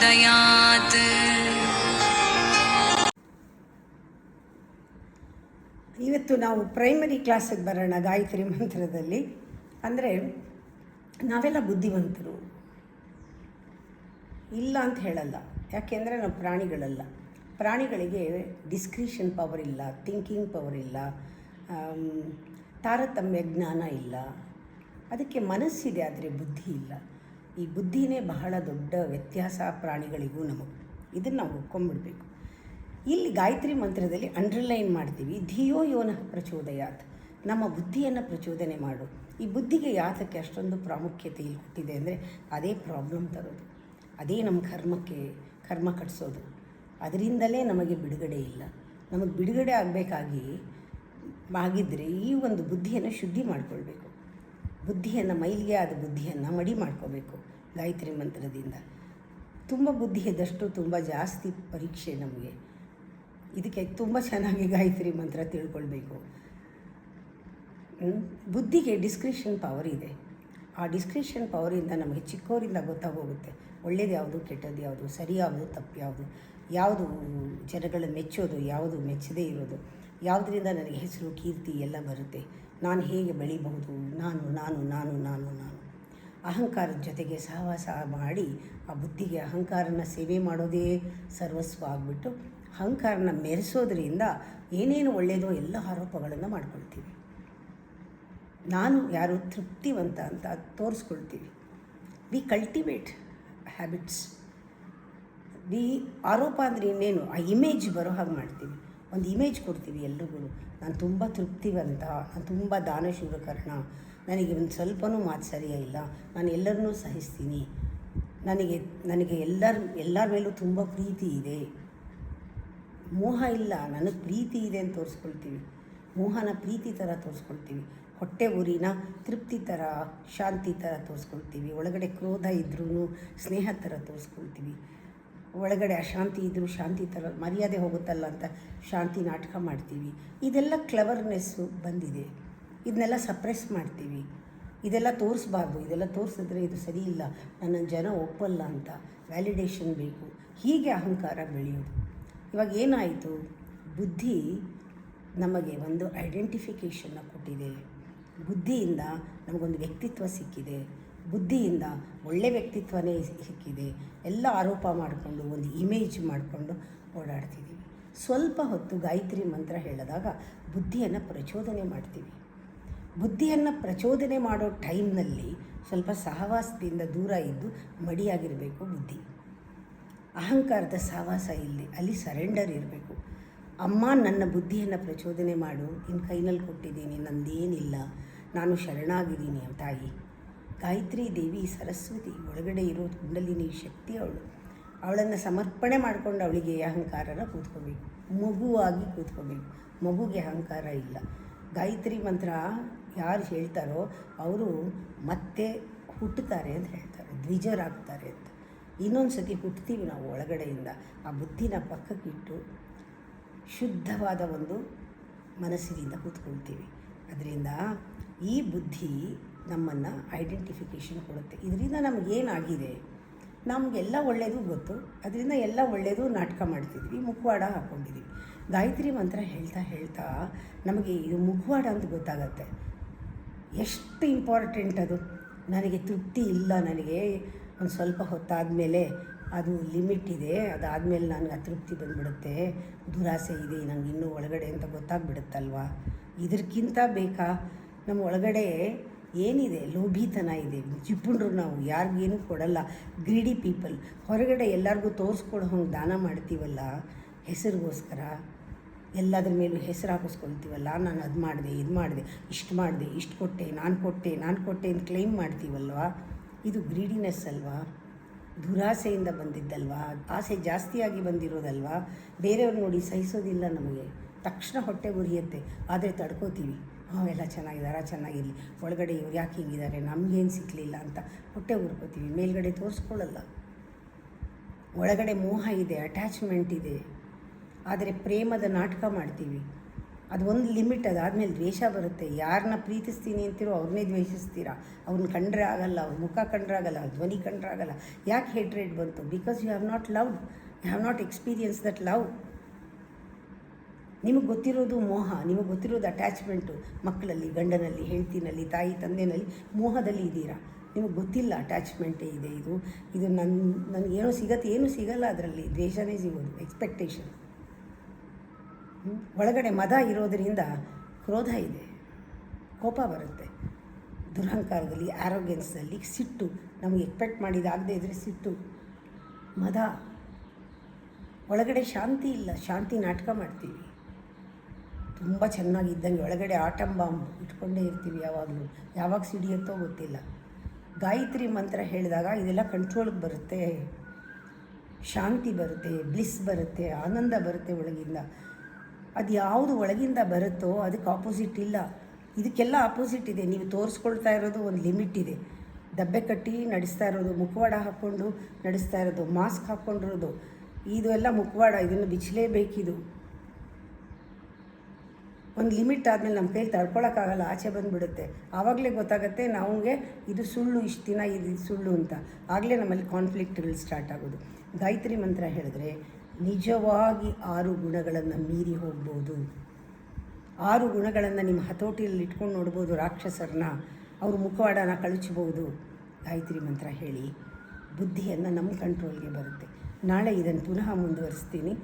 प्रचोदयात्। ಇವತ್ತು ನಾವು ಪ್ರೈಮರಿ ಕ್ಲಾಸಿಗೆ ಬರೋಣ ಗಾಯತ್ರಿ ಮಂತ್ರದಲ್ಲಿ. ಅಂದರೆ ನಾವೆಲ್ಲ ಬುದ್ಧಿವಂತರು ಇಲ್ಲ ಅಂತ ಹೇಳಲ್ಲ, ಯಾಕೆಂದರೆ ನಾವು ಪ್ರಾಣಿಗಳಲ್ಲ. ಪ್ರಾಣಿಗಳಿಗೆ ಡಿಸ್ಕ್ರಿಷನ್ ಪವರ್ ಇಲ್ಲ, ಥಿಂಕಿಂಗ್ ಪವರ್ ಇಲ್ಲ, ತಾರತಮ್ಯ ಜ್ಞಾನ ಇಲ್ಲ. ಅದಕ್ಕೆ ಮನಸ್ಸಿದೆ ಆದರೆ ಬುದ್ಧಿ ಇಲ್ಲ. ಈ ಬುದ್ಧಿನೇ ಬಹಳ ದೊಡ್ಡ ವ್ಯತ್ಯಾಸ ಪ್ರಾಣಿಗಳಿಗೂ ನಮಗೂ. ಇದನ್ನು ನಾವು ಒಪ್ಕೊಂಡ್ಬಿಡ್ಬೇಕು. ಇಲ್ಲಿ ಗಾಯತ್ರಿ ಮಂತ್ರದಲ್ಲಿ ಅಂಡರ್ಲೈನ್ ಮಾಡ್ತೀವಿ, ಧಿಯೋ ಯೋನಃ ಪ್ರಚೋದಯಾತ್, ನಮ್ಮ ಬುದ್ಧಿಯನ್ನು ಪ್ರಚೋದನೆ ಮಾಡು. ಈ ಬುದ್ಧಿಗೆ ಯಾತಕ್ಕೆ ಅಷ್ಟೊಂದು ಪ್ರಾಮುಖ್ಯತೆ ಇಲ್ಲಿ ಕೊಟ್ಟಿದೆ ಅಂದರೆ ಅದೇ ಪ್ರಾಬ್ಲಮ್ ತರೋದು, ಅದೇ ನಮ್ಮ ಕರ್ಮ ಕಟ್ಟಿಸೋದು. ಅದರಿಂದಲೇ ನಮಗೆ ಬಿಡುಗಡೆ ಇಲ್ಲ. ನಮಗೆ ಬಿಡುಗಡೆ ಆಗಿದ್ದರೆ ಈ ಒಂದು ಬುದ್ಧಿಯನ್ನು ಶುದ್ಧಿ ಮಾಡಿಕೊಳ್ಬೇಕು. ಬುದ್ಧಿಯನ್ನು ಮೈಲಿಗೆ ಆದ ಬುದ್ಧಿಯನ್ನು ಮಡಿ ಮಾಡ್ಕೋಬೇಕು ಗಾಯತ್ರಿ ಮಂತ್ರದಿಂದ. ತುಂಬ ಬುದ್ಧಿ ಇದ್ದಷ್ಟು ತುಂಬ ಜಾಸ್ತಿ ಪರೀಕ್ಷೆ ನಮಗೆ. ಇದಕ್ಕೆ ತುಂಬ ಚೆನ್ನಾಗಿ ಗಾಯತ್ರಿ ಮಂತ್ರ ತಿಳ್ಕೊಳ್ಬೇಕು. ಬುದ್ಧಿಗೆ ಡಿಸ್ಕ್ರಿಷನ್ ಪವರ್ ಇದೆ. ಆ ಡಿಸ್ಕ್ರಿಷನ್ ಪವರಿಂದ ನಮಗೆ ಚಿಕ್ಕವರಿಂದ ಗೊತ್ತಾಗೋಗುತ್ತೆ ಒಳ್ಳೇದು ಯಾವುದು, ಕೆಟ್ಟದ್ದು ಯಾವುದು, ಸರಿ ಯಾವುದು, ತಪ್ಪು ಯಾವುದು, ಯಾವುದು ಜನಗಳ ಮೆಚ್ಚೋದು, ಯಾವುದು ಮೆಚ್ಚದೇ ಇರೋದು, ಯಾವುದರಿಂದ ನನಗೆ ಹೆಸರು ಕೀರ್ತಿ ಎಲ್ಲ ಬರುತ್ತೆ, ನಾನು ಹೇಗೆ ಬೆಳಿಬಹುದು, ನಾನು ನಾನು ನಾನು ನಾನು ನಾನು ಅಹಂಕಾರದ ಜೊತೆಗೆ ಸಹವಾಸ ಮಾಡಿ ಆ ಬುದ್ಧಿಗೆ ಅಹಂಕಾರನ ಸೇವೆ ಮಾಡೋದೇ ಸರ್ವಸ್ವ ಆಗಿಬಿಟ್ಟು ಅಹಂಕಾರನ ಮೆರೆಸೋದ್ರಿಂದ ಏನೇನು ಒಳ್ಳೆಯದೋ ಎಲ್ಲ ಆರೋಪಗಳನ್ನು ಮಾಡ್ಕೊಳ್ತೀವಿ. ನಾನು ಯಾರು ತೃಪ್ತಿವಂತ ಅಂತ ತೋರಿಸ್ಕೊಳ್ತೀವಿ. V cultivate habits. ಆರೋಪ ಅಂದರೆ ಇನ್ನೇನು, ಆ ಇಮೇಜ್ ಬರೋ ಹಾಗೆ ಮಾಡ್ತೀವಿ. ಒಂದು ಇಮೇಜ್ ಕೊಡ್ತೀವಿ ಎಲ್ರಿಗೂ, ನಾನು ತುಂಬ ತೃಪ್ತಿವಂತ, ನಾನು ತುಂಬ ದಾನಶೂರಕರ್ಣ, ನನಗೆ ಒಂದು ಸ್ವಲ್ಪನೂ ಮಾತು ಸರಿಯಾಗಿಲ್ಲ, ನಾನು ಎಲ್ಲರನ್ನೂ ಸಹಿಸ್ತೀನಿ, ನನಗೆ ಎಲ್ಲರ ಮೇಲೂ ತುಂಬ ಪ್ರೀತಿ ಇದೆ, ಮೋಹ ಇಲ್ಲ, ನನಗೆ ಪ್ರೀತಿ ಇದೆ ಅಂತ ತೋರಿಸ್ಕೊಳ್ತೀವಿ. ಮೋಹನ ಪ್ರೀತಿ ಥರ ತೋರಿಸ್ಕೊಳ್ತೀವಿ. ಹೊಟ್ಟೆ ಉರಿನ ತೃಪ್ತಿ ಥರ, ಶಾಂತಿ ಥರ ತೋರಿಸ್ಕೊಳ್ತೀವಿ. ಒಳಗಡೆ ಕ್ರೋಧ ಇದ್ರೂ ಸ್ನೇಹ ಥರ ತೋರಿಸ್ಕೊಳ್ತೀವಿ. ಒಳಗಡೆ ಅಶಾಂತಿ ಇದ್ದರೂ ಶಾಂತಿ ಥರ, ಮರ್ಯಾದೆ ಹೋಗುತ್ತಲ್ಲ ಅಂತ ಶಾಂತಿ ನಾಟಕ ಮಾಡ್ತೀವಿ. ಇದೆಲ್ಲ ಕ್ಲೆವರ್ನೆಸ್ಸು ಬಂದಿದೆ. ಇದನ್ನೆಲ್ಲ ಸಪ್ರೆಸ್ ಮಾಡ್ತೀವಿ. ಇದೆಲ್ಲ ತೋರಿಸ್ಬಾರ್ದು, ಇದೆಲ್ಲ ತೋರಿಸಿದ್ರೆ ಇದು ಸರಿ ಇಲ್ಲ, ನನ್ನ ಜನ ಒಪ್ಪಲ್ಲ ಅಂತ ವ್ಯಾಲಿಡೇಷನ್ ಬೇಕು. ಹೀಗೆ ಅಹಂಕಾರ ಬೆಳೆಯೋದು. ಇವಾಗ ಏನಾಯಿತು, ಬುದ್ಧಿ ನಮಗೆ ಒಂದು ಐಡೆಂಟಿಫಿಕೇಷನ್ನ ಕೊಟ್ಟಿದೆ. ಬುದ್ಧಿಯಿಂದ ನಮಗೊಂದು ವ್ಯಕ್ತಿತ್ವ ಸಿಕ್ಕಿದೆ. ಬುದ್ಧಿಯಿಂದ ಒಳ್ಳೆ ವ್ಯಕ್ತಿತ್ವನೇ ಸಿಕ್ಕಿದೆ. ಎಲ್ಲ ಆರೋಪ ಮಾಡಿಕೊಂಡು ಒಂದು ಇಮೇಜ್ ಮಾಡಿಕೊಂಡು ಓಡಾಡ್ತಿದ್ದೀವಿ. ಸ್ವಲ್ಪ ಹೊತ್ತು ಗಾಯತ್ರಿ ಮಂತ್ರ ಹೇಳಿದಾಗ ಬುದ್ಧಿಯನ್ನು ಪ್ರಚೋದನೆ ಮಾಡ್ತೀವಿ. ಬುದ್ಧಿಯನ್ನು ಪ್ರಚೋದನೆ ಮಾಡೋ ಟೈಮ್ನಲ್ಲಿ ಸ್ವಲ್ಪ ಸಹವಾಸದಿಂದ ದೂರ ಇದ್ದು ಮಡಿಯಾಗಿರಬೇಕು ಬುದ್ಧಿ. ಅಹಂಕಾರದ ಸಹವಾಸ ಅಲ್ಲಿ ಸರೆಂಡರ್ ಇರಬೇಕು. ಅಮ್ಮ ನನ್ನ ಬುದ್ಧಿಯನ್ನು ಪ್ರಚೋದನೆ ಮಾಡು, ನಿನ್ನ ಕೈನಲ್ಲಿ ಕೊಟ್ಟಿದ್ದೀನಿ, ನಂದೇನಿಲ್ಲ, ನಾನು ಶರಣಾಗಿದ್ದೀನಿ ತಾಯಿ. ಗಾಯತ್ರಿ ದೇವಿ ಸರಸ್ವತಿ ಒಳಗಡೆ ಇರೋ ಕುಂಡಲಿನಿ ಶಕ್ತಿ ಅವಳನ್ನು ಸಮರ್ಪಣೆ ಮಾಡಿಕೊಂಡು ಅವಳಿಗೆ ಅಹಂಕಾರನ ಕೂತ್ಕೋಬೇಕು, ಮಗುವಾಗಿ ಕೂತ್ಕೋಬೇಕು. ಮಗುಗೆ ಅಹಂಕಾರ ಇಲ್ಲ. ಗಾಯತ್ರಿ ಮಂತ್ರ ಯಾರು ಹೇಳ್ತಾರೋ ಅವರು ಮತ್ತೆ ಹುಟ್ಟುತ್ತಾರೆ ಅಂತ ಹೇಳ್ತಾರೆ, ದ್ವಿಜರಾಗ್ತಾರೆ ಅಂತ. ಇನ್ನೊಂದು ಸತಿ ಹುಟ್ತೀವಿ ನಾವು ಒಳಗಡೆಯಿಂದ. ಆ ಬುದ್ಧಿನ ಪಕ್ಕಕ್ಕಿಟ್ಟು ಶುದ್ಧವಾದ ಒಂದು ಮನಸ್ಸಿನಿಂದ ಕೂತ್ಕೊಳ್ತೀವಿ. ಅದರಿಂದ ಈ ಬುದ್ಧಿ ನಮ್ಮನ್ನು ಐಡೆಂಟಿಫಿಕೇಷನ್ ಕೊಡುತ್ತೆ. ಇದರಿಂದ ನಮಗೇನಾಗಿದೆ, ನಮಗೆಲ್ಲ ಒಳ್ಳೆಯದು ಗೊತ್ತು, ಅದರಿಂದ ಎಲ್ಲ ಒಳ್ಳೆಯದು ನಾಟಕ ಮಾಡ್ತಿದ್ವಿ, ಮುಖವಾಡ ಹಾಕ್ಕೊಂಡಿದ್ವಿ. ಗಾಯತ್ರಿ ಮಂತ್ರ ಹೇಳ್ತಾ ನಮಗೆ ಇದು ಮುಖವಾಡ ಅಂತ ಗೊತ್ತಾಗತ್ತೆ. ಎಷ್ಟು ಇಂಪಾರ್ಟೆಂಟ್ ಅದು. ನನಗೆ ತೃಪ್ತಿ ಇಲ್ಲ, ನನಗೆ ಒಂದು ಸ್ವಲ್ಪ ಹೊತ್ತಾದಮೇಲೆ ಅದು ಲಿಮಿಟ್ ಇದೆ, ಅದಾದಮೇಲೆ ನನಗೆ ಅತೃಪ್ತಿ ಬಂದುಬಿಡುತ್ತೆ, ದುರಾಸೆ ಇದೆ ನನಗೆ ಇನ್ನೂ ಒಳಗಡೆ ಅಂತ ಗೊತ್ತಾಗ್ಬಿಡುತ್ತಲ್ವ. ಇದಕ್ಕಿಂತ ಬೇಕಾ? ನಮ್ಮ ಒಳಗಡೆ ಏನಿದೆ, ಲೋಭಿತನ ಇದೆ, ಜಿಪುಣರು ನಾವು, ಯಾರಿಗೇನು ಕೊಡಲ್ಲ, ಗ್ರೀಡಿ ಪೀಪಲ್. ಹೊರಗಡೆ ಎಲ್ಲರಿಗೂ ತೋರಿಸ್ಕೊಡೋ ಹಂಗೆ ದಾನ ಮಾಡ್ತೀವಲ್ಲ ಹೆಸರಿಗೋಸ್ಕರ, ಎಲ್ಲದ್ರ ಮೇಲೂ ಹೆಸರು ಹಾಕಿಸ್ಕೊಳ್ತೀವಲ್ಲ, ನಾನು ಅದು ಮಾಡಿದೆ, ಇದು ಮಾಡಿದೆ, ಇಷ್ಟು ಮಾಡಿದೆ, ಇಷ್ಟು ಕೊಟ್ಟೆ, ನಾನು ಕೊಟ್ಟೆ ಅಂತ ಕ್ಲೈಮ್ ಮಾಡ್ತೀವಲ್ವ. ಇದು ಗ್ರೀಡಿನೆಸ್ ಅಲ್ವಾ, ದುರಾಸೆಯಿಂದ ಬಂದಿದ್ದಲ್ವಾ, ಆಸೆ ಜಾಸ್ತಿಯಾಗಿ ಬಂದಿರೋದಲ್ವಾ. ಬೇರೆಯವ್ರು ನೋಡಿ ಸಹಿಸೋದಿಲ್ಲ ನಮಗೆ, ತಕ್ಷಣ ಹೊಟ್ಟೆ ಉರಿಯುತ್ತೆ. ಆದರೆ ತಡ್ಕೋತೀವಿ, ಎಲ್ಲ ಚೆನ್ನಾಗಿರಲಿ, ಒಳಗಡೆ ಇವ್ರು ಯಾಕೆ ಹಿಂಗಿದ್ದಾರೆ, ನಮಗೇನು ಸಿಕ್ಕಲಿಲ್ಲ ಅಂತ ಹೊಟ್ಟೆ ಉರ್ಕೋತೀವಿ. ಮೇಲ್ಗಡೆ ತೋರಿಸ್ಕೊಳ್ಳಲ್ಲ. ಒಳಗಡೆ ಮೋಹ ಇದೆ, ಅಟ್ಯಾಚ್ಮೆಂಟ್ ಇದೆ. ಆದರೆ ಪ್ರೇಮದ ನಾಟಕ ಮಾಡ್ತೀವಿ. ಅದು ಒಂದು ಲಿಮಿಟ್, ಅದಾದಮೇಲೆ ದ್ವೇಷ ಬರುತ್ತೆ. ಯಾರನ್ನ ಪ್ರೀತಿಸ್ತೀನಿ ಅಂತೀರೋ ಅವ್ರನ್ನೇ ದ್ವೇಷಿಸ್ತೀರಾ. ಅವ್ರನ್ನ ಕಂಡ್ರೆ ಆಗಲ್ಲ, ಅವ್ರ ಮುಖ ಕಂಡ್ರೆ ಆಗಲ್ಲ, ಅವ್ರ ಧ್ವನಿ ಕಂಡ್ರೆ ಆಗಲ್ಲ. ಯಾಕೆ ಹೇಟ್ರೇಟ್ ಬಂತು? Because you have not loved, you have not experience that love. ನಿಮಗೆ ಗೊತ್ತಿರೋದು ಮೋಹ, ನಿಮಗೆ ಗೊತ್ತಿರೋದು ಅಟ್ಯಾಚ್ಮೆಂಟು. ಮಕ್ಕಳಲ್ಲಿ, ಗಂಡನಲ್ಲಿ, ಹೆಂಡತಿನಲ್ಲಿ, ತಾಯಿ ತಂದೆಯಲ್ಲಿ ಮೋಹದಲ್ಲಿ ಇದ್ದೀರಾ. ನಿಮಗೆ ಗೊತ್ತಿಲ್ಲ ಅಟ್ಯಾಚ್ಮೆಂಟೇ ಇದೆ. ಇದು ನನಗೇನೋ ಸಿಗತ್ತೆ, ಏನೂ ಸಿಗಲ್ಲ ಅದರಲ್ಲಿ. ದ್ವೇಷನೇ ಸಿಗೋದು, ಎಕ್ಸ್ಪೆಕ್ಟೇಷನ್. ಒಳಗಡೆ ಮದ ಇರೋದರಿಂದ ಕ್ರೋಧ ಇದೆ, ಕೋಪ ಬರುತ್ತೆ. ದುರಹಂಕಾರದಲ್ಲಿ, ಆರೋಗ್ಯನ್ಸ್ನಲ್ಲಿ ಸಿಟ್ಟು, ನಮಗೆ ಎಕ್ಸ್ಪೆಕ್ಟ್ ಮಾಡಿದಾಗದೇ ಇದ್ದರೆ ಸಿಟ್ಟು, ಮದ. ಒಳಗಡೆ ಶಾಂತಿ ಇಲ್ಲ, ಶಾಂತಿ ನಾಟಕ ಮಾಡ್ತೀವಿ. ತುಂಬ ಚೆನ್ನಾಗಿದ್ದಂಗೆ ಒಳಗಡೆ ಆಟಮ್ ಬಾಂಬ್ ಇಟ್ಕೊಂಡೇ ಇರ್ತೀವಿ ಯಾವಾಗಲೂ. ಯಾವಾಗ ಸಿಡಿಯುತ್ತೋ ಗೊತ್ತಿಲ್ಲ. ಗಾಯತ್ರಿ ಮಂತ್ರ ಹೇಳಿದಾಗ ಇದೆಲ್ಲ ಕಂಟ್ರೋಲ್ಗೆ ಬರುತ್ತೆ, ಶಾಂತಿ ಬರುತ್ತೆ, ಬ್ಲಿಸ್ ಬರುತ್ತೆ, ಆನಂದ ಬರುತ್ತೆ ಒಳಗಿಂದ. ಅದು ಯಾವುದು ಒಳಗಿಂದ ಬರುತ್ತೋ ಅದಕ್ಕೆ ಆಪೋಸಿಟ್ ಇಲ್ಲ. ಇದಕ್ಕೆಲ್ಲ ಆಪೋಸಿಟ್ ಇದೆ. ನೀವು ತೋರಿಸ್ಕೊಳ್ತಾ ಇರೋದು ಒಂದು ಲಿಮಿಟ್ ಇದೆ. ದಬ್ಬೆ ಕಟ್ಟಿ ನಡೆಸ್ತಾ ಇರೋದು, ಮುಖವಾಡ ಹಾಕ್ಕೊಂಡು ನಡೆಸ್ತಾ ಇರೋದು, ಮಾಸ್ಕ್ ಹಾಕ್ಕೊಂಡಿರೋದು, ಇದು ಎಲ್ಲ ಮುಖವಾಡ. ಇದನ್ನು ಬಿಚ್ಚಲೇಬೇಕಿದು. ಒಂದು ಲಿಮಿಟ್ ಆದಮೇಲೆ ನಮ್ಮ ಕೈಲಿ ತಡ್ಕೊಳಕ್ಕಾಗಲ್ಲ, ಆಚೆ ಬಂದುಬಿಡುತ್ತೆ. ಆವಾಗಲೇ ಗೊತ್ತಾಗುತ್ತೆ ನಮಗೆ ಇದು ಸುಳ್ಳು, ಇಷ್ಟು ದಿನ ಇದು ಸುಳ್ಳು ಅಂತ. ಆಗಲೇ ನಮ್ಮಲ್ಲಿ ಕಾನ್ಫ್ಲಿಕ್ಟ್ಗಳು ಸ್ಟಾರ್ಟ್ ಆಗೋದು. ಗಾಯತ್ರಿ ಮಂತ್ರ ಹೇಳಿದ್ರೆ ನಿಜವಾಗಿ 6 ಗುಣಗಳನ್ನು ಮೀರಿ ಹೋಗ್ಬೋದು. 6 ಗುಣಗಳನ್ನು ನಿಮ್ಮ ಹತೋಟಿಯಲ್ಲಿ ಇಟ್ಕೊಂಡು ನೋಡ್ಬೋದು. ರಾಕ್ಷಸರನ್ನ, ಅವ್ರ ಮುಖವಾಡನ ಕಳಚ್ಬೋದು. ಗಾಯತ್ರಿ ಮಂತ್ರ ಹೇಳಿ ಬುದ್ಧಿಯನ್ನು ನಮ್ಮ ಕಂಟ್ರೋಲ್ಗೆ ಬರುತ್ತೆ. ನಾಳೆ ಇದನ್ನು ಪುನಃ ಮುಂದುವರಿಸ್ತೀನಿ.